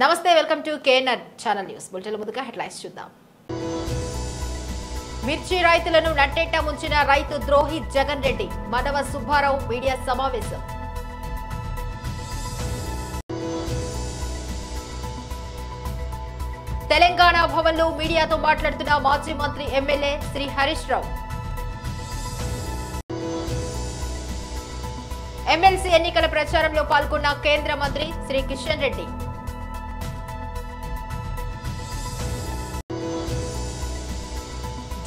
నమస్తే welcome to KNR channel news bulletin ముందుగా headlines చూద్దాం. మిర్చి రైతులను నట్టేట ముంచిన రైతు ద్రోహి జగన్ రెడ్డి, మనవ సుబ్బారావు మీడియా సమావేశం. తెలంగాణ భవన్లో మీడియాతో మాట్లాడుతున్న మాజీ మంత్రి ఎమ్మెల్యే శ్రీ హరీష్ రావు. ఎమ్మెల్సీ ఎన్నికల ప్రచారంలో పాల్గొన్న కేంద్ర మంత్రి శ్రీ కిషన్ రెడ్డి.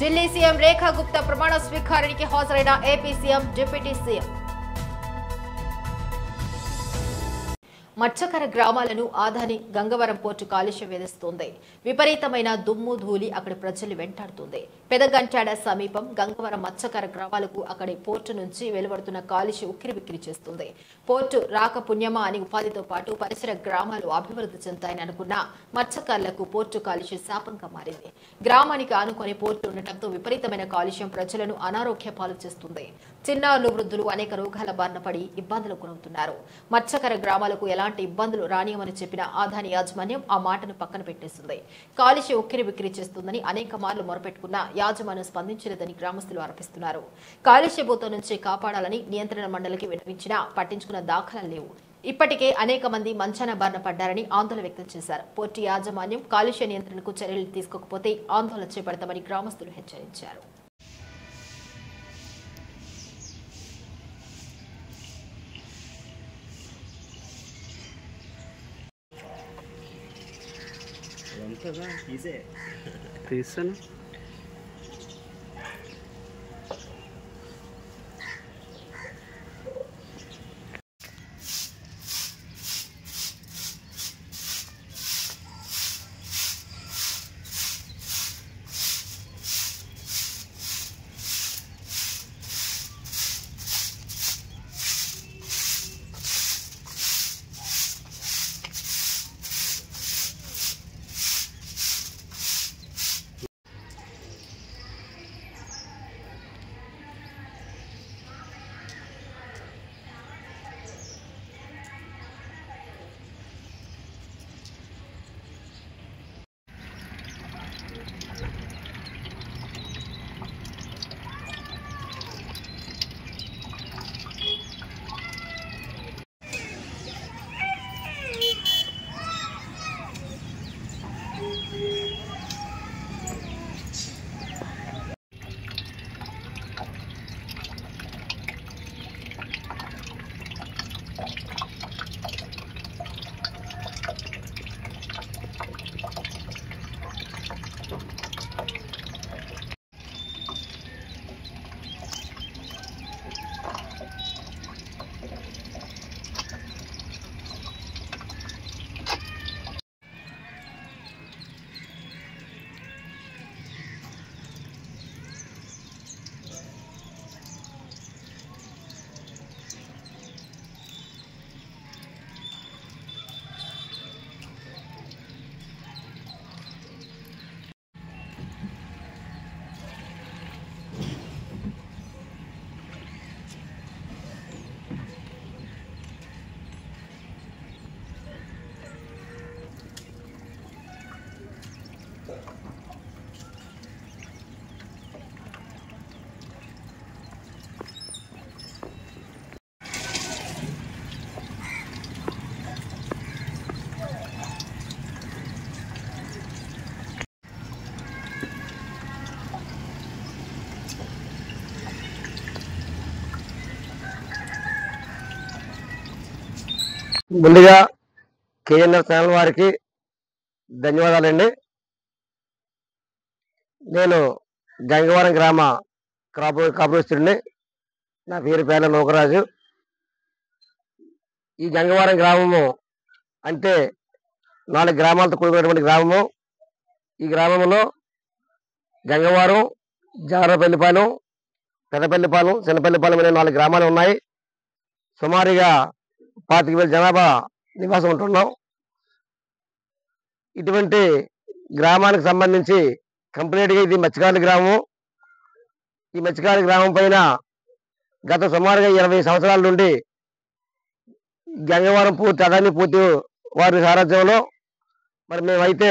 ఢిల్లీ సీఎం రేఖా గుప్తా ప్రమాణ స్వీకారానికి హాజరైన ఏపీ సీఎం, డిప్యూటీ సీఎం. మత్స్యకార గ్రామాలను ఆదాని గంగవరం పోర్టు కాలుష్యం వేధిస్తోంది. విపరీతమైన దుమ్ము ధూళి అక్కడి ప్రజలు వెంటాడుతుంది. పెదగంటాడ సమీపం గంగవరం మత్స్యకార గ్రామాలకు అక్కడి పోర్టు నుంచి వెలువడుతున్న కాలుష్యం ఉక్కిరిబిక్కిరి చేస్తుంది. పోర్టు రాక పుణ్యమా అని ఉపాధితో పాటు పరిసర గ్రామాలు అభివృద్ధి చెందుతాయని అనుకున్న మత్స్యకారులకు పోర్టు కాలుష్యం శాపంగా మారింది. గ్రామానికి ఆనుకొని పోర్టు ఉండటంతో విపరీతమైన కాలుష్యం ప్రజలను అనారోగ్య పాలు చేస్తుంది. చిన్నారులు, వృద్ధులు అనేక రోగాల బారిన పడి ఇబ్బందులకు గురవుతున్నారు. మత్స్యకార గ్రామాలకు ఎలాంటి ఇబ్బందులు రానియమని చెప్పిన ఆదాని యాజమాన్యం ఆ మాటను పక్కన పెట్టేస్తుంది. కాలుష్యం ఉక్కిరిబిక్కిరి చేస్తుందని అనేక మార్లు మొరపెట్టుకున్న యాజమాన్యం స్పందించలేదని గ్రామస్తులు ఆరోపిస్తున్నారు. కాలుష్య భూతం నుంచి కాపాడాలని నియంత్రణ మండలికి విన్నవించినా పట్టించుకున్న దాఖలాలు లేవు. ఇప్పటికే అనేక మంది మంచాన బారిన పడ్డారని ఆందోళన వ్యక్తం చేశారు. పోర్టు యాజమాన్యం కాలుష్య నియంత్రణకు చర్యలు తీసుకోకపోతే ఆందోళన చేపడతామని గ్రామస్తులు హెచ్చరించారు. తీసాను. ముందుగా కేఎన్ఆర్ ఛానల్ వారికి ధన్యవాదాలండి. నేను గంగవరం గ్రామ కాపురస్తుడిని. నా పేరు పేర్ల నూకరాజు. ఈ గంగవరం గ్రామము అంటే 4 గ్రామాలతో కూడుకున్నటువంటి గ్రామము. ఈ గ్రామంలో గంగవరం, జారపల్లిపాలెం, పెదపల్లిపాలెం, చిన్నపల్లిపాలెం అనే 4 గ్రామాలు ఉన్నాయి. సుమారుగా 25,000 జనాభా నివాసం ఉంటున్నాం. ఇటువంటి గ్రామానికి సంబంధించి కంప్లీట్గా ఇది మత్స్యకారుల గ్రామం. ఈ మత్స్యకారుల గ్రామం పైన గత సుమారుగా 20 సంవత్సరాల నుండి గంగవరం పూర్తి అదాని పూర్తి వారి సారథ్యంలో మరి మేమైతే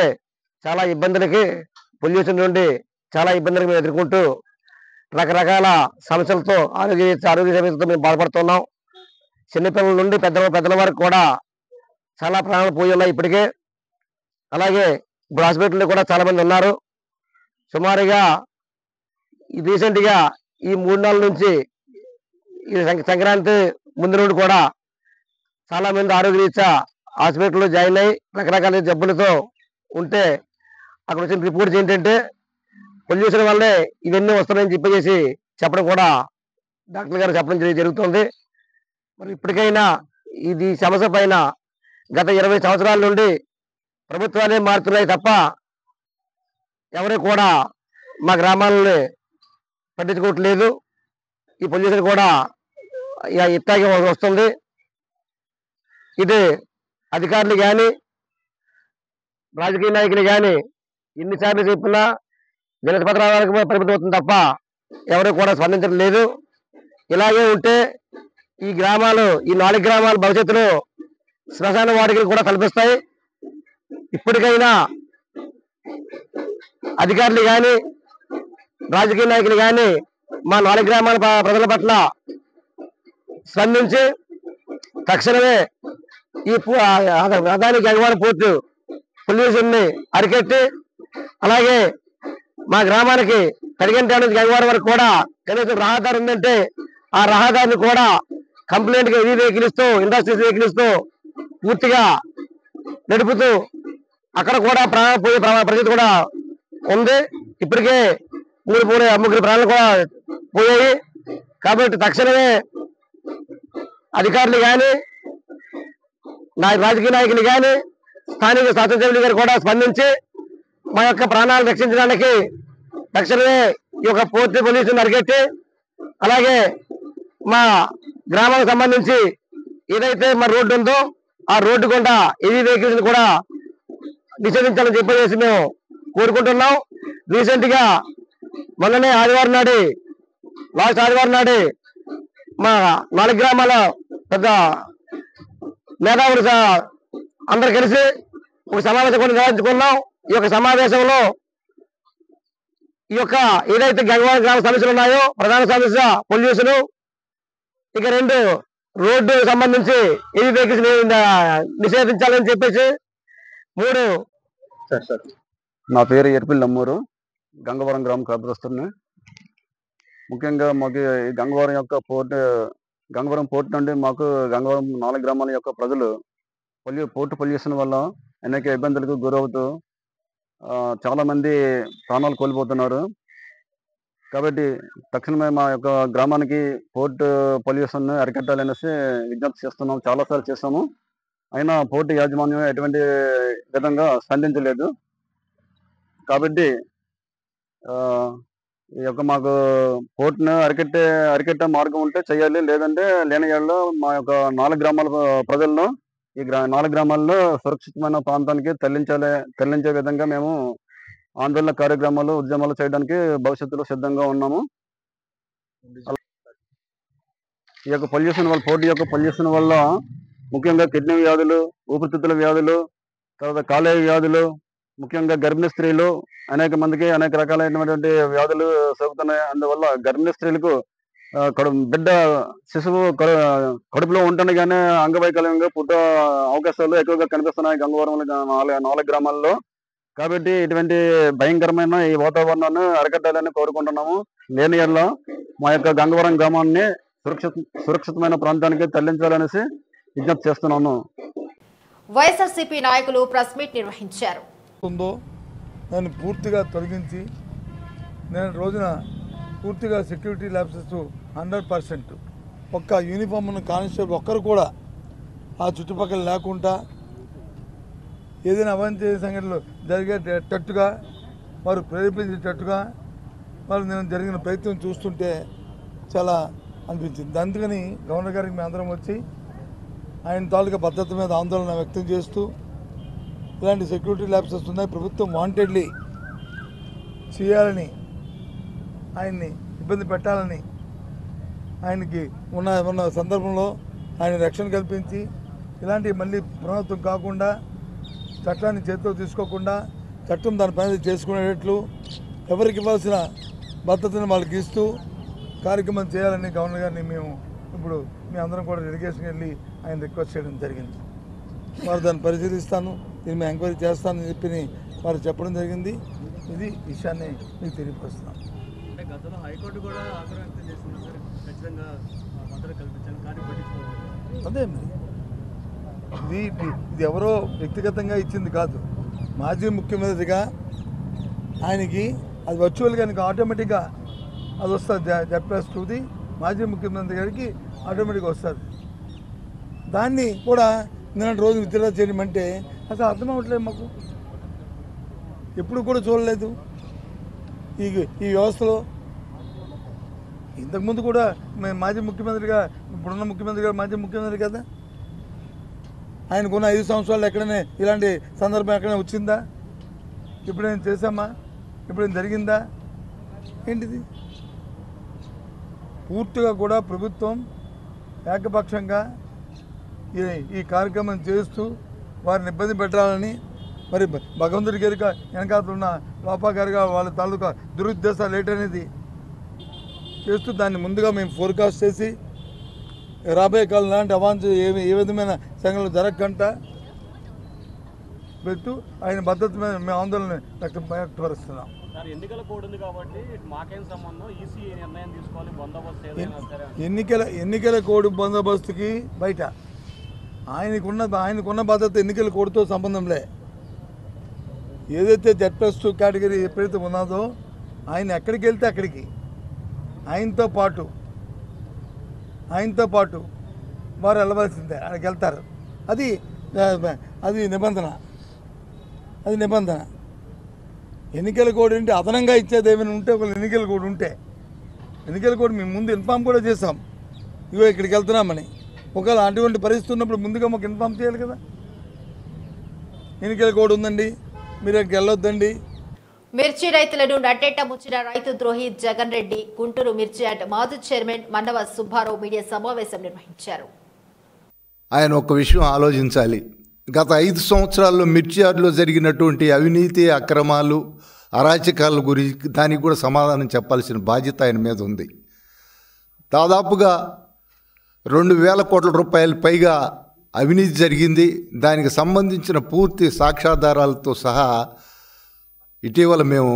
చాలా ఇబ్బందులకి పొల్యూషన్ నుండి చాలా ఇబ్బందులకు మేము ఎదుర్కొంటూ రకరకాల సమస్యలతో ఆరోగ్య సమస్యలతో మేము బాధపడుతున్నాం. చిన్నపిల్లల నుండి పెద్దల వరకు కూడా చాలా ప్రాణాలు పోయి ఉన్నాయి ఇప్పటికే. అలాగే ఇప్పుడు హాస్పిటల్లో కూడా చాలా మంది ఉన్నారు. సుమారుగా రీసెంట్గా ఈ 3 నెలల నుంచి ఈ సంక్రాంతి ముందు నుండి కూడా చాలా మంది ఆరోగ్యరీత్యా హాస్పిటల్లో జాయిన్ అయ్యి రకరకాల జబ్బులతో ఉంటే అక్కడ వచ్చిన రిపోర్ట్స్ ఏంటంటే పొల్యూషన్ వల్లే ఇవన్నీ వస్తున్నాయని చెప్పేసి చెప్పడం కూడా డాక్టర్ గారు చెప్పడం జరుగుతుంది. మరి ఇప్పటికైనా ఇది సమస్య పైన గత 20 సంవత్సరాల నుండి ప్రభుత్వాలే మారుతున్నాయి తప్ప ఎవరు కూడా మా గ్రామాలని పట్టించుకోవట్లేదు. ఈ పొల్యూషన్ కూడా ఇట్లాగే వస్తుంది. ఇది అధికారులు కానీ రాజకీయ నాయకులు కానీ ఎన్నిసార్లు చెప్పినా వినతి పత్రాలకు పరిమితం అవుతుంది తప్ప ఎవరు కూడా స్పందించడం లేదు. ఇలాగే ఉంటే ఈ 4 గ్రామాల భవిష్యత్తులో శ్మశాన వాటికలు కూడా కల్పిస్తాయి. ఇప్పటికైనా అధికారులు కానీ రాజకీయ నాయకులు కానీ మా 4 గ్రామాల ప్రజల పట్ల స్పందించి తక్షణమే ఈ అదాని గంగవరం పోర్టు పొల్యూషన్ ని అరికట్టి అలాగే మా గ్రామానికి కడిగంట నుంచి గంగవరం వరకు కూడా కనీసం రహదారి ఉందంటే ఆ రహదారిని కూడా కంప్లైంట్ గా వెహికలిస్తూ ఇండస్ట్రీస్ వెహికలిస్తూ పూర్తిగా నడుపుతూ అక్కడ కూడా ప్రాణాలు పోయే పరిస్థితి కూడా ఉంది. ఇప్పటికే 3 ప్రాణాలు కూడా పోయాయి. కాబట్టి తక్షణమే అధికారులు కానీ రాజకీయ నాయకులు కానీ స్థానిక శాసనసభ్యులు గారు కూడా స్పందించి మా యొక్క ప్రాణాలు రక్షించడానికి తక్షణమే ఈ యొక్క పోర్టు పొల్యూషన్ అరికట్టి అలాగే మా గ్రామానికి సంబంధించి ఏదైతే మా రోడ్డు ఉందో ఆ రోడ్డు గుండా హెవీ వెహికల్స్ కూడా నిషేధించాలని చెప్పేసి మేము కోరుకుంటున్నాం. రీసెంట్ గా మొన్ననే లాస్ట్ ఆదివారం నాడు మా 4 గ్రామాల పెద్ద మేధావులు అందరు కలిసి ఒక సమావేశం కూడా నిర్వహించుకున్నాం. ఈ యొక్క సమావేశంలో ఈ యొక్క ఏదైతే గంగవరం గ్రామ సమస్యలు ఉన్నాయో ప్రధాన సమస్య పొల్యూషన్, ఇక 2 రోడ్డు సంబంధించి హెవీ వెహికల్స్ నిషేధించాలని చెప్పేసి 3 నా పేరు ఎర్పిల్ నమ్మూరు, గంగవరం గ్రామ కార్యదర్శిని. ముఖ్యంగా మాకు ఈ గంగవరం పోర్టు నుండి మాకు గంగవరం 4 గ్రామాల యొక్క ప్రజలు పోర్టు పొల్యూషన్ వల్ల అనేక ఇబ్బందులకు గురవుతూ చాలా మంది ప్రాణాలు కోల్పోతున్నారు. కాబట్టి తక్షణమే మా యొక్క గ్రామానికి పోర్టు పొల్యూషన్ అరికట్టాలనేసి విజ్ఞప్తి చేస్తున్నాం. చాలాసార్లు చేస్తాము, అయినా పోర్టు యాజమాన్యం ఎటువంటి విధంగా స్పందించలేదు. కాబట్టి ఈ యొక్క మాకు పోర్టును అరికట్టే మార్గం ఉంటే చేయాలి, లేదంటే లేని ఏళ్ళలో మా యొక్క 4 గ్రామాల ప్రజలను ఈ 4 గ్రామాల్లో సురక్షితమైన ప్రాంతానికి తరలించే విధంగా మేము ఆందోళన కార్యక్రమాలు ఉద్యమాలు చేయడానికి భవిష్యత్తులో సిద్ధంగా ఉన్నాము. ఈ యొక్క పోర్టు యొక్క పొల్యూషన్ వల్ల ముఖ్యంగా కిడ్నీ వ్యాధులు, ఊపిరితిత్తుల వ్యాధులు, తర్వాత కాలేయ వ్యాధులు, ముఖ్యంగా గర్భిణీ స్త్రీలు అనేక మందికి అనేక రకాలైనటువంటి వ్యాధులు సోకుతున్నాయి. అందువల్ల గర్భిణీ స్త్రీలకు శిశువు కడుపులో ఉంటుండగానే అంగవైకల్యంగా పుట్టే అవకాశాలు ఎక్కువగా కనిపిస్తున్నాయి గంగవరం 4 గ్రామాల్లో. కాబట్టి ఇటువంటి భయంకరమైన ఈ వాతావరణాన్ని అరికట్టాలని కోరుకుంటున్నాము. లేని యెడల మా యొక్క గంగవరం గ్రామాన్ని సురక్షితమైన ప్రాంతానికి తరలించాలనేసి విజ్ఞప్తి చేస్తున్నాను. వైఎస్ఆర్సీపీ నాయకులు ప్రెస్ మీట్ నిర్వహించారు. దాన్ని పూర్తిగా తొలగించి నేను రోజున పూర్తిగా సెక్యూరిటీ ల్యాబ్సెస్ 100% ఒక్క యూనిఫామ్ ఉన్న కానిస్టేబుల్ ఒక్కరు కూడా ఆ చుట్టుపక్కల లేకుండా ఏదైనా అవాంఛనీయ సంఘటనలు జరిగేటట్టుగా వారు ప్రేరేపించేటట్టుగా వారు నేను జరిగిన ప్రయత్నం చూస్తుంటే చాలా అనిపించింది. అందుకని గవర్నర్ గారికి మేము అందరం వచ్చి ఆయన తాలూకా భద్రత మీద ఆందోళన వ్యక్తం చేస్తూ ఇలాంటి సెక్యూరిటీ ల్యాబ్సెస్ ఉన్నాయి, ప్రభుత్వం వాంటెడ్లీ చేయాలని, ఆయన్ని ఇబ్బంది పెట్టాలని, ఆయనకి ఉన్న సందర్భంలో ఆయన రక్షణ కల్పించి ఇలాంటివి మళ్ళీ పునరావృతం కాకుండా చట్టాన్ని చేతిలో తీసుకోకుండా చట్టం దాని పని చేసుకునేటట్లు ఎవరికి ఇవ్వాల్సిన భద్రతను వాళ్ళకి ఇస్తూ కార్యక్రమం చేయాలని గవర్నర్ గారిని మేము ఇప్పుడు మీ అందరం కూడా డెలిగేషన్కి వెళ్ళి ఆయన రిక్వెస్ట్ చేయడం జరిగింది. వారు దాన్ని పరిశీలిస్తాను, దీన్ని మేము ఎంక్వైరీ చేస్తానని చెప్పి వారు చెప్పడం జరిగింది. ఇది విషయాన్ని మీకు తెలియపరుస్తున్నాం. అంటే గతంలో హైకోర్టు కూడా ఆగ్రహం వ్యక్తం చేస్తున్నారు సార్, ఖచ్చితంగా భద్రత కల్పించాను కానీ పట్టించుకోవాలి. అదే మరి ఇది ఎవరో వ్యక్తిగతంగా ఇచ్చింది కాదు. మాజీ ముఖ్యమంత్రిగా ఆయనకి అది వర్చువల్గా ఆయనకి ఆటోమేటిక్గా అది వస్తుంది. జెడ్+2ది మాజీ ముఖ్యమంత్రి గారికి ఆటోమేటిక్గా వస్తుంది. దాన్ని కూడా నిన్న రోజు విత్డ్రా చేయమంటే అసలు అర్థం అవ్వట్లేదు మాకు. ఎప్పుడు కూడా చూడలేదు ఈ వ్యవస్థలో. ఇంతకుముందు కూడా మేము మాజీ ముఖ్యమంత్రిగా, ఇప్పుడున్న ముఖ్యమంత్రి గారు మాజీ ముఖ్యమంత్రి కదా, ఆయనకున్న 5 సంవత్సరాలు ఎక్కడైనా ఇలాంటి సందర్భం ఎక్కడైనా వచ్చిందా? ఎప్పుడైనా చేశామా? ఎప్పుడైనా జరిగిందా? ఏంటిది? పూర్తిగా కూడా ప్రభుత్వం ఏకపక్షంగా ఈ కార్యక్రమం చేస్తూ వారిని ఇబ్బంది పెట్టాలని, మరి భగవంతుడి గారి వెనకాతలు ఉన్న లోపా గారిగా వాళ్ళ తాలూకా దురుద్దేశాలు ఏంటనేది చేస్తూ దాన్ని ముందుగా మేము ఫోర్కాస్ట్ చేసి రాబోయే కాలం లాంటి అవాంఛ ఏ విధమైన సంఘటనలు జరగకుండా పెట్టు ఆయన భద్రత మీద మేము ఆందోళన వ్యక్తపరుస్తున్నాం. ఎన్నికల కోడ్ ఉంది కాబట్టి మాకేం సంబంధం, ఈసీ నిర్ణయం తీసుకోవాలి, బందోబస్తు ఎన్నికల కోడ్ బందోబస్తుకి బయట ఆయనకున్న భద్రత ఎన్నికల కోడ్తో సంబంధంలే. ఏదైతే జెడ్+2 కేటగిరీ ఎప్పుడైతే ఉన్నదో ఆయన ఎక్కడికి వెళ్తే అక్కడికి ఆయనతో పాటు వారు వెళ్ళవలసిందే, అక్కడికి వెళ్తారు. అది నిబంధన. ఎన్నికల కోడ్ ఏంటి అదనంగా ఇచ్చేది ఏమైనా ఉంటే, ఒక ఎన్నికల కోడ్ మేము ముందు ఇన్ఫామ్ కూడా చేసాం, ఇగో ఇక్కడికి వెళ్తున్నామని. ఒకవేళ అటువంటి పరిస్థితి ఉన్నప్పుడు ముందుగా మాకు ఇన్ఫామ్ చేయాలి కదా. ఎన్నికల కోడ్ ఉందండి, మీరు అక్కడికి వెళ్ళొద్దండి. మిర్చి రైతులను నట్టేట ముచ్చిన రైతు ద్రోహి జగన్ రెడ్డి గుంటూరు మిర్చి యార్డ్ మాజీ చైర్మన్ మన్నవ సుబ్బారావు మీడియా సమావేశం నిర్వహించారు. ఆయన ఒక విషయం ఆలోచించాలి. గత 5 సంవత్సరాల్లో మిర్చి యార్డులో జరిగినటువంటి అవినీతి, అక్రమాలు, అరాచకాల గురించి దానికి కూడా సమాధానం చెప్పాల్సిన బాధ్యత ఆయన మీద ఉంది. దాదాపుగా 2,000 కోట్ల రూపాయల పైగా అవినీతి జరిగింది. దానికి సంబంధించిన పూర్తి సాక్ష్యాధారాలతో సహా ఇటీవల మేము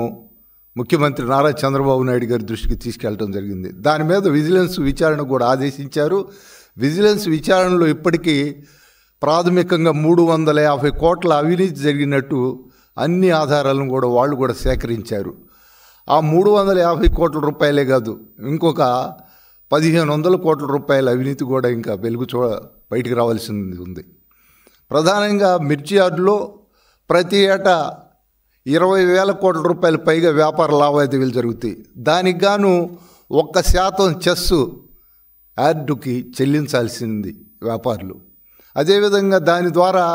ముఖ్యమంత్రి నారా చంద్రబాబు నాయుడు గారి దృష్టికి తీసుకెళ్ళడం జరిగింది. దాని మీద విజిలెన్స్ విచారణ కూడా ఆదేశించారు. విజిలెన్స్ విచారణలో ఇప్పటికీ ప్రాథమికంగా 350 కోట్ల అవినీతి జరిగినట్టు అన్ని ఆధారాలను కూడా వాళ్ళు కూడా సేకరించారు. ఆ 350 కోట్ల రూపాయలే కాదు, ఇంకొక 1,500 కోట్ల రూపాయల అవినీతి కూడా ఇంకా బయటికి రావాల్సింది ఉంది. ప్రధానంగా మిర్చి యార్డులో ప్రతి ఏటా 20,000 కోట్ల రూపాయల పైగా వ్యాపార లావాదేవీలు జరుగుతాయి. దానికి గాను 1% చెస్ యార్డుకి చెల్లించాల్సింది వ్యాపారులు. అదేవిధంగా దాని ద్వారా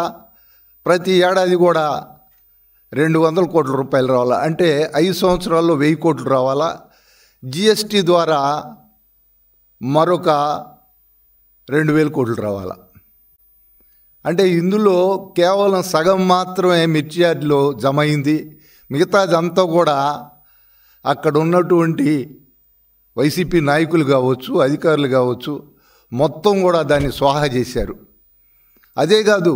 ప్రతి ఏడాది కూడా 200 కోట్ల రూపాయలు రావాలా, అంటే 5 సంవత్సరాల్లో 1000 కోట్లు రావాలా. జిఎస్టీ ద్వారా మరొక 2,000 కోట్లు రావాలా. అంటే ఇందులో కేవలం సగం మాత్రమే మిర్చి యార్డులో జమ అయింది. మిగతాదంతా కూడా అక్కడ ఉన్నటువంటి వైసీపీ నాయకులు కావచ్చు, అధికారులు కావచ్చు, మొత్తం కూడా దాన్ని స్వాహా చేశారు. అదే కాదు,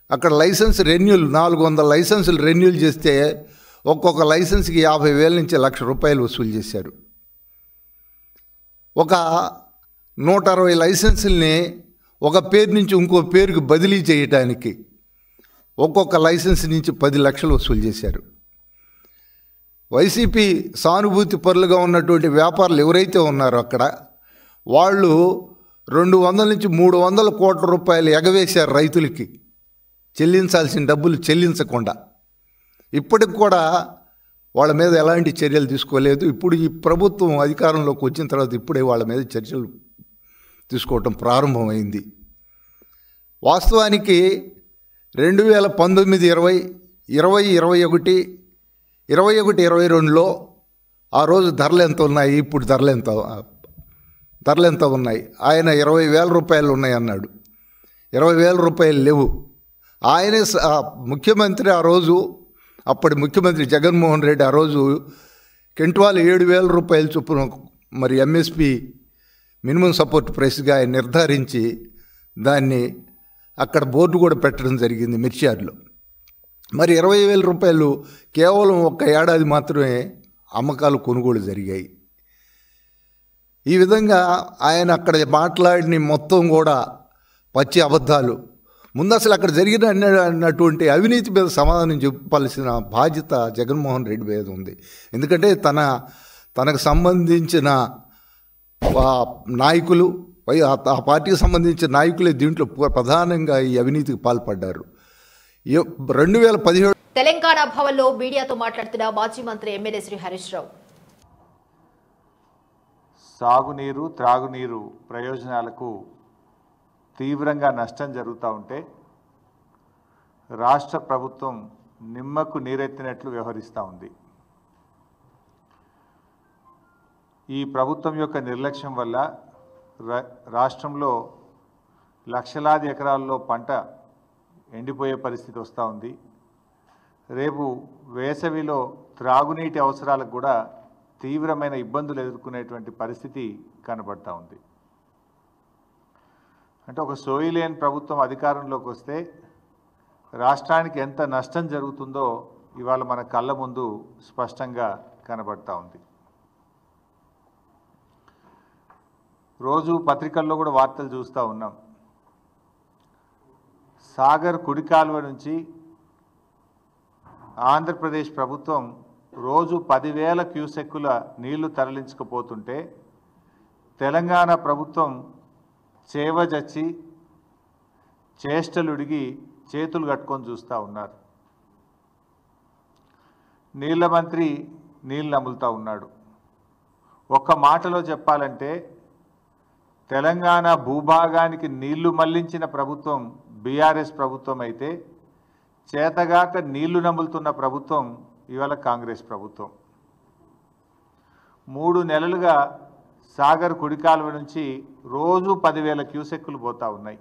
అక్కడ లైసెన్స్ రెన్యూల్ 400 లైసెన్సులు రెన్యూల్ చేస్తే ఒక్కొక్క లైసెన్స్కి 50,000 నుంచి 1,00,000 రూపాయలు వసూలు చేశారు. ఒక 160 లైసెన్సుల్ని ఒక పేరు నుంచి ఇంకో పేరుకు బదిలీ చేయడానికి ఒక్కొక్క లైసెన్స్ నుంచి 10 లక్షలు వసూలు చేశారు. వైసీపీ సానుభూతి పరులుగా ఉన్నటువంటి వ్యాపారులు ఎవరైతే ఉన్నారో అక్కడ వాళ్ళు 200 నుంచి 300 కోట్ల రూపాయలు ఎగవేశారు రైతులకి చెల్లించాల్సిన డబ్బులు చెల్లించకుండా. ఇప్పటికి కూడా వాళ్ళ మీద ఎలాంటి చర్యలు తీసుకోలేదు. ఇప్పుడు ఈ ప్రభుత్వం అధికారంలోకి వచ్చిన తర్వాత ఇప్పుడే వాళ్ళ మీద చర్యలు తీసుకోవటం ప్రారంభమైంది. వాస్తవానికి 2019, 20, 20, 21, 22లో ఆ రోజు ధరలు ఎంత ఉన్నాయి, ఇప్పుడు ధరలు ఎంత ఉన్నాయి. ఆయన 20,000 రూపాయలు ఉన్నాయి అన్నాడు. 20,000 రూపాయలు లేవు. ఆయనే ముఖ్యమంత్రి ఆ రోజు, అప్పటి ముఖ్యమంత్రి జగన్మోహన్ రెడ్డి ఆ రోజు క్వింటాల్ 7,000 రూపాయల చొప్పున మరి ఎంఎస్పి మినిమం సపోర్ట్ ప్రైస్గా ఆయన నిర్ధారించి దాన్ని అక్కడ బోర్డు కూడా పెట్టడం జరిగింది మిర్చియార్డ్లో. మరి 20,000 రూపాయలు కేవలం ఒక్క ఏడాది మాత్రమే అమ్మకాలు కొనుగోలు జరిగాయి. ఈ విధంగా ఆయన అక్కడ మాట్లాడిన మొత్తం కూడా పచ్చి అబద్ధాలు. ముందు అసలు అక్కడ జరిగినటువంటి అవినీతి మీద సమాధానం చెప్పాల్సిన బాధ్యత జగన్మోహన్ రెడ్డి మీద ఉంది. ఎందుకంటే తనకు సంబంధించిన నాయకులు, ఆ పార్టీకి సంబంధించిన నాయకులే దీంట్లో ప్రధానంగా ఈ అవినీతికి పాల్పడ్డారు. 2017 తెలంగాణ భవన్లో మీడియాతో మాట్లాడుతున్న మాజీ మంత్రి ఎమ్మెల్యే శ్రీ హరీష్ రావు, సాగునీరు, త్రాగునీరు ప్రయోజనాలకు తీవ్రంగా నష్టం జరుగుతూ ఉంటే రాష్ట్ర ప్రభుత్వం నిమ్మకు నీరెత్తినట్లు వ్యవహరిస్తూ ఉంది. ఈ ప్రభుత్వం యొక్క నిర్లక్ష్యం వల్ల రాష్ట్రంలో లక్షలాది ఎకరాల్లో పంట ఎండిపోయే పరిస్థితి వస్తూ ఉంది. రేపు వేసవిలో త్రాగునీటి అవసరాలకు కూడా తీవ్రమైన ఇబ్బందులు ఎదుర్కొనేటువంటి పరిస్థితి కనబడతా ఉంది. అంటే ఒక సోయిలేని ప్రభుత్వం అధికారంలోకి వస్తే రాష్ట్రానికి ఎంత నష్టం జరుగుతుందో ఇవాళ మన కళ్ళ ముందు స్పష్టంగా కనబడతా ఉంది. రోజు పత్రికల్లో కూడా వార్తలు చూస్తూ ఉన్నాం. సాగర్ కుడి కాలువ నుంచి ఆంధ్రప్రదేశ్ ప్రభుత్వం రోజు 10,000 క్యూసెక్కుల నీళ్లు తరలించకపోతుంటే తెలంగాణ ప్రభుత్వం చేవజచ్చి చేష్టలుడిగి చేతులు కట్టుకొని చూస్తూ ఉన్నారు. నీళ్ల మంత్రి నీళ్ళు నములుతూ ఉన్నాడు. ఒక్క మాటలో చెప్పాలంటే తెలంగాణ భూభాగానికి నీళ్లు మళ్లించిన ప్రభుత్వం బీఆర్ఎస్ ప్రభుత్వం అయితే చేతగాక నీళ్లు నములుతున్న ప్రభుత్వం ఇవాళ కాంగ్రెస్ ప్రభుత్వం. 3 నెలలుగా సాగర్ కుడికాలువ నుంచి రోజు 10,000 క్యూసెక్కులు పోతూ ఉన్నాయి.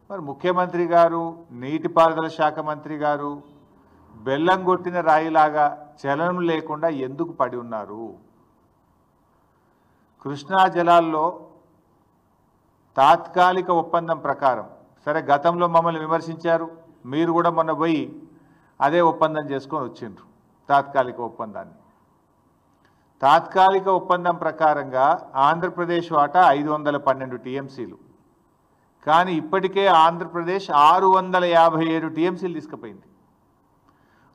మరి ముఖ్యమంత్రి గారు, నీటిపారుదల శాఖ మంత్రి గారు బెల్లం కొట్టిన రాయిలాగా చలనం లేకుండా ఎందుకు పడి ఉన్నారు? కృష్ణా జలాల్లో తాత్కాలిక ఒప్పందం ప్రకారం, సరే గతంలో మమ్మల్ని విమర్శించారు, మీరు కూడా మొన్న పోయి అదే ఒప్పందం చేసుకొని వచ్చిండ్రు. తాత్కాలిక ఒప్పందం ప్రకారంగా ఆంధ్రప్రదేశ్ వాటా 512 టీఎంసీలు, కానీ ఇప్పటికే ఆంధ్రప్రదేశ్ 657 టీఎంసీలు తీసుకుపోయింది.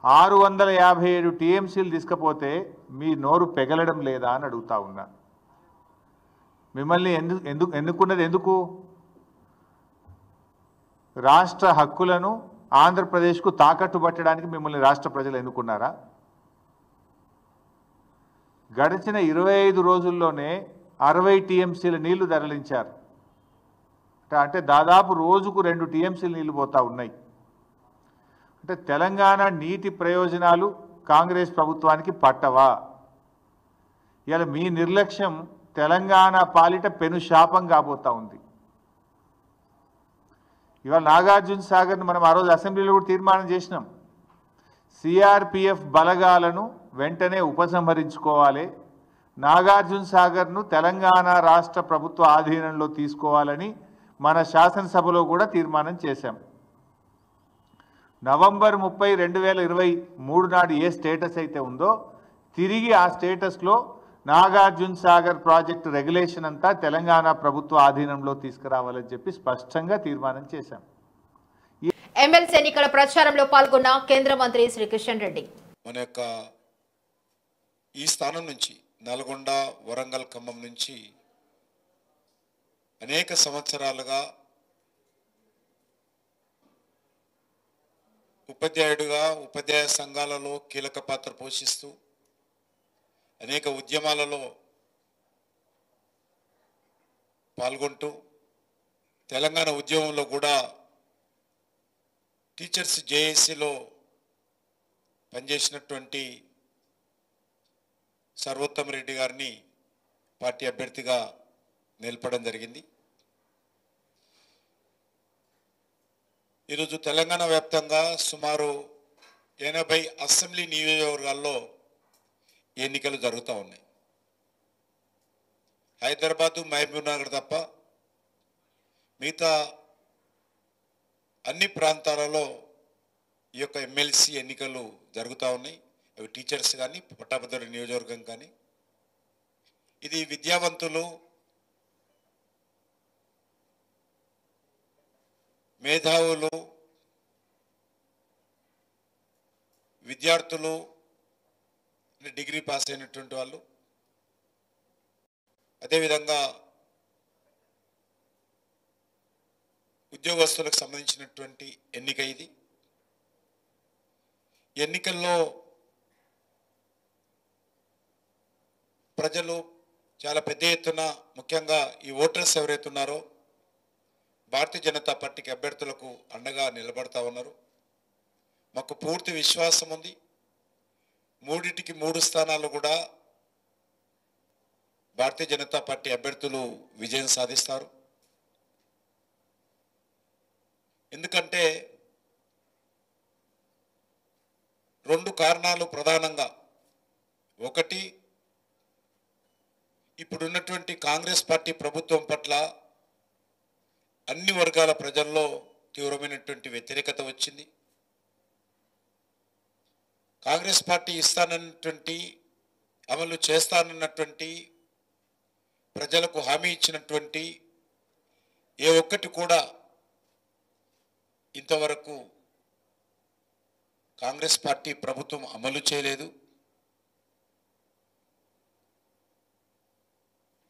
657 టీఎంసీలు తీసుకపోతే మీ నోరు పెగలడం లేదా అని అడుగుతా ఉన్నా. మిమ్మల్ని ఎన్నుకున్నది ఎందుకు? రాష్ట్ర హక్కులను ఆంధ్రప్రదేశ్కు తాకట్టు పట్టడానికి మిమ్మల్ని రాష్ట్ర ప్రజలు ఎన్నుకున్నారా? గడిచిన 25 రోజుల్లోనే 60 టీఎంసీల నీళ్లు తరలించారు. అంటే దాదాపు రోజుకు 2 టీఎంసీల నీళ్లు పోతా ఉన్నాయి. అంటే తెలంగాణ నీటి ప్రయోజనాలు కాంగ్రెస్ ప్రభుత్వానికి పట్టవా? ఇలా మీ నిర్లక్ష్యం తెలంగాణ పాలిట పెను శాపం కాబోతా ఉంది. ఇవాళ నాగార్జున సాగర్ను మనం ఆ రోజు అసెంబ్లీలో కూడా తీర్మానం చేసినాం. సిఆర్పిఎఫ్ బలగాలను వెంటనే ఉపసంహరించుకోవాలి, నాగార్జున సాగర్ను తెలంగాణ రాష్ట్ర ప్రభుత్వ ఆధీనంలో తీసుకోవాలని మన శాసనసభలో కూడా తీర్మానం చేశాం. నవంబర్ 30, 2023 నాడు ఏ స్టేటస్ అయితే ఉందో తిరిగి ఆ స్టేటస్లో నాగార్జున సాగర్ ప్రాజెక్టు రెగ్యులేషన్ అంతా తెలంగాణ ప్రభుత్వ ఆధీనంలో తీసుకురావాలని చెప్పి స్పష్టంగా తీర్మానం చేశాం. ఎమ్మెల్సీ ఎన్నికల ప్రచారంలో పాల్గొన్న కేంద్ర మంత్రి శ్రీ కిషన్ రెడ్డి, మన యొక్క ఈ స్థానం నుంచి నల్గొండ, వరంగల్, ఖమ్మం నుంచి అనేక సంవత్సరాలుగా ఉపాధ్యాయుడిగా ఉపాధ్యాయ సంఘాలలో కీలక పాత్ర పోషిస్తూ అనేక ఉద్యమాలలో పాల్గొంటూ తెలంగాణ ఉద్యమంలో కూడా టీచర్స్ జేఏసీలో పనిచేసినటువంటి సర్వోత్తమ రెడ్డి గారిని పార్టీ అభ్యర్థిగా నిలపడం జరిగింది. ఈరోజు తెలంగాణ వ్యాప్తంగా సుమారు 80 అసెంబ్లీ నియోజకవర్గాల్లో ఎన్నికలు జరుగుతూ ఉన్నాయి. హైదరాబాదు, మహబూబ్నగర్ తప్ప మిగతా అన్ని ప్రాంతాలలో ఈ యొక్క ఎమ్మెల్సీ ఎన్నికలు జరుగుతూ ఉన్నాయి. అవి టీచర్స్ కానీ, పట్టాభద్రుల నియోజకవర్గం కానీ. ఇది విద్యావంతులు, మేధావులు, విద్యార్థులు, డిగ్రీ పాస్ అయినటువంటి వాళ్ళు, అదేవిధంగా ఉద్యోగస్తులకు సంబంధించినటువంటి ఎన్నిక ఇది. ఎన్నికల్లో ప్రజలు చాలా పెద్ద ఎత్తున, ముఖ్యంగా ఈ ఓటర్స్ ఎవరైతే ఉన్నారో భారతీయ జనతా పార్టీకి అభ్యర్థులకు అండగా నిలబడతా ఉన్నారు. మాకు పూర్తి విశ్వాసం ఉంది. 3 స్థానాలు కూడా భారతీయ జనతా పార్టీ అభ్యర్థులు విజయం సాధిస్తారు. ఎందుకంటే 2 కారణాలు ప్రధానంగా. ఒకటి, ఇప్పుడున్నటువంటి కాంగ్రెస్ పార్టీ ప్రభుత్వం పట్ల అన్ని వర్గాల ప్రజల్లో తీవ్రమైనటువంటి వ్యతిరేకత వచ్చింది. కాంగ్రెస్ పార్టీ ఇస్తానన్నటువంటి, అమలు చేస్తానన్నటువంటి, ప్రజలకు హామీ ఇచ్చినటువంటి ఏ ఒక్కటి కూడా ఇంతవరకు కాంగ్రెస్ పార్టీ ప్రభుత్వం అమలు చేయలేదు.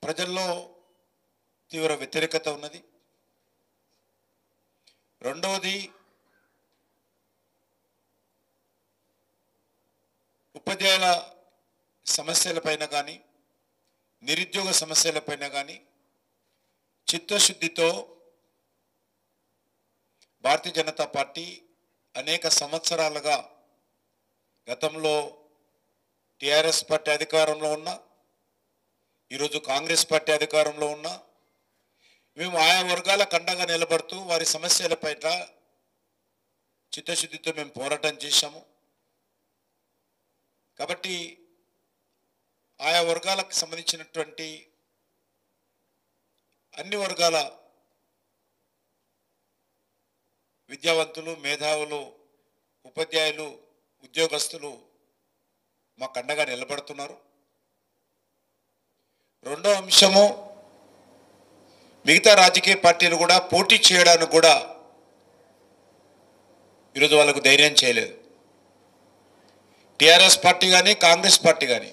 ప్రజల్లో తీవ్ర వ్యతిరేకత ఉన్నది. రెండవది, ఉపాధ్యాయుల సమస్యలపైన కానీ, నిరుద్యోగ సమస్యలపైన కానీ చిత్తశుద్ధితో భారతీయ జనతా పార్టీ అనేక సంవత్సరాలుగా, గతంలో టీఆర్ఎస్ పార్టీ అధికారంలో ఉన్నా, ఈరోజు కాంగ్రెస్ పార్టీ అధికారంలో ఉన్నా, మేము ఆయా వర్గాలకు అండగా నిలబడుతూ వారి సమస్యలపైన చిత్తశుద్ధితో మేము పోరాటం చేశాము. కాబట్టి ఆయా వర్గాలకు సంబంధించినటువంటి అన్ని వర్గాల విద్యావంతులు, మేధావులు, ఉపాధ్యాయులు, ఉద్యోగస్తులు మాకు అండగా నిలబడుతున్నారు. రెండో అంశము, మిగతా రాజకీయ పార్టీలు కూడా పోటీ చేయడానికి కూడా ఈరోజు వాళ్ళకు ధైర్యం చేయలేదు. టీఆర్ఎస్ పార్టీ కానీ, కాంగ్రెస్ పార్టీ కానీ.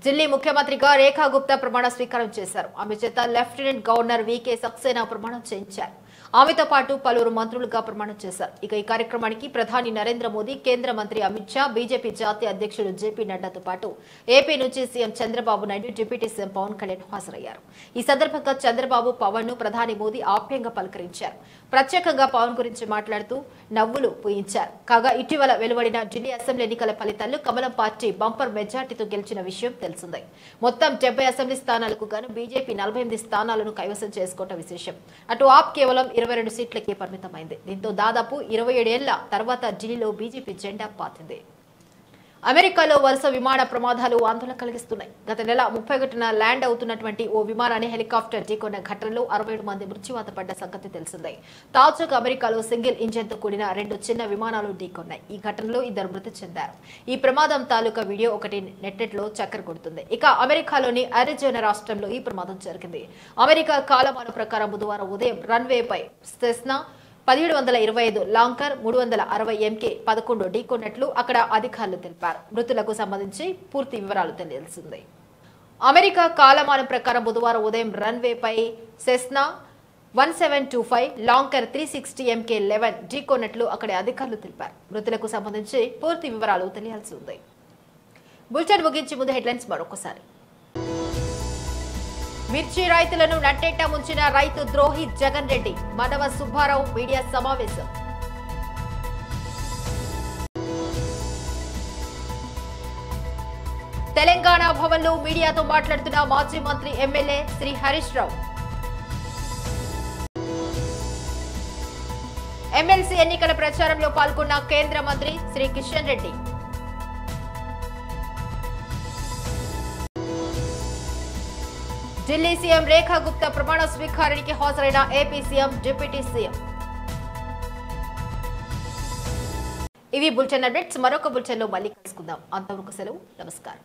ఢిల్లీ ముఖ్యమంత్రిగా రేఖా గుప్తా ప్రమాణ స్వీకారం చేశారు. ఆమె చేత లెఫ్టినెంట్ గవర్నర్ వికే సక్సేనా ప్రమాణం చేయించారు. ఆమెతో పాటు పలువురు మంత్రులుగా ప్రమాణం చేశారు. ఇక ఈ కార్యక్రమానికి ప్రధాని నరేంద్ర మోదీ, కేంద్ర మంత్రి అమిత్ షా, బీజేపీ జాతీయ అధ్యక్షుడు జేపీ నడ్డాతో పాటు ఏపీ నుంచి CM Chandrababu Naidu, deputy CM Pawan Kalyan హాజరయ్యారు. ఈ సందర్భంగా చంద్రబాబు, పవన్ ను ప్రధాని మోదీ ఆప్యాయంగా పలకరించారు. ప్రత్యేకంగా పవన్ గురించి మాట్లాడుతూ నవ్వులు పూయించారు. కాగా ఇటీవల వెలువడిన ఢిల్లీ అసెంబ్లీ ఎన్నికల ఫలితాల్లో కమలం పార్టీ బంపర్ మెజార్టీతో గెలిచిన విషయం తెలిసిందే. మొత్తం 70 అసెంబ్లీ స్థానాలకు గాను బీజేపీ 48 స్థానాలను కైవసం చేసుకోవడం విశేషం. అటు ఆప్ కేవలం 22 సీట్లకే పరిమితమైంది. దీంతో దాదాపు 27 ఏళ్ల తర్వాత ఢిల్లీలో బీజేపీ జెండా పాతింది. అమెరికాలో వరుస విమాన ప్రమాదాలు ఆందోళన కలిగిస్తున్నాయి. గత నెల 31న ల్యాండ్ అవుతున్నటువంటి ఓ విమానాన్ని హెలికాప్టర్ ఢీకొన్న ఘటనలో 67 మంది మృత్యువాత పడ్డ సంగతి తెలిసిందే. తాజాగా అమెరికాలో సింగిల్ ఇంజిన్ తో కూడిన 2 చిన్న విమానాలు ఢీకొన్నాయి. ఈ ఘటనలో 2 మృతి చెందారు. ఈ ప్రమాదం తాలూకా వీడియో ఒకటి నెట్టెట్లో చక్కర కొడుతుంది. ఇక అమెరికాలోని అరిజోనా రాష్ట్రంలో ఈ ప్రమాదం జరిగింది. అమెరికా కాలమాన ప్రకారం బుధవారం ఉదయం రన్వేపై సెస్నా 1725 లాంకర్ 360 MK 11 ఢీకొన్నట్లు అక్కడ అధికారులు తెలిపారు. మృతులకు సంబంధించి పూర్తి వివరాలు తెలియాల్సిందే. అమెరికా కాలమానం ప్రకారం బుధవారం ఉదయం రన్వేపై సెస్నా 1725 లాంకర్ 360 MK 11 ఢీకొన్నట్లు అక్కడి అధికారులు తెలిపారు. మృతులకు సంబంధించి పూర్తి వివరాలు తెలియాల్సి ఉంది. బులెటిన్ ముగించే ముందు హెడ్లైన్స్ మరొకసారి. మిర్చి రైతులను నట్టేట ముంచిన రైతు ద్రోహి జగన్ రెడ్డి, మనవ సుబ్బారావు మీడియా సమావేశం. తెలంగాణ భవన్లో మీడియాతో మాట్లాడుతున్న మాజీ మంత్రి ఎమ్మెల్యే శ్రీ హరీష్ రావు. ఎమ్మెల్సీ ఎన్నికల ప్రచారంలో పాల్గొన్న కేంద్ర మంత్రి శ్రీ కిషన్ రెడ్డి. ఢిల్లీ సీఎం రేఖా గుప్తా ప్రమాణ స్వీకారానికి హాజరైన ఏపీ సీఎం, డిప్యూటీ సీఎం. ఇవి బులెటిన్ అప్డేట్స్. మరొక బులెటిన్లో మళ్ళీ కలుసుకుందాం. అంతవరకు సెలవు. నమస్కారం.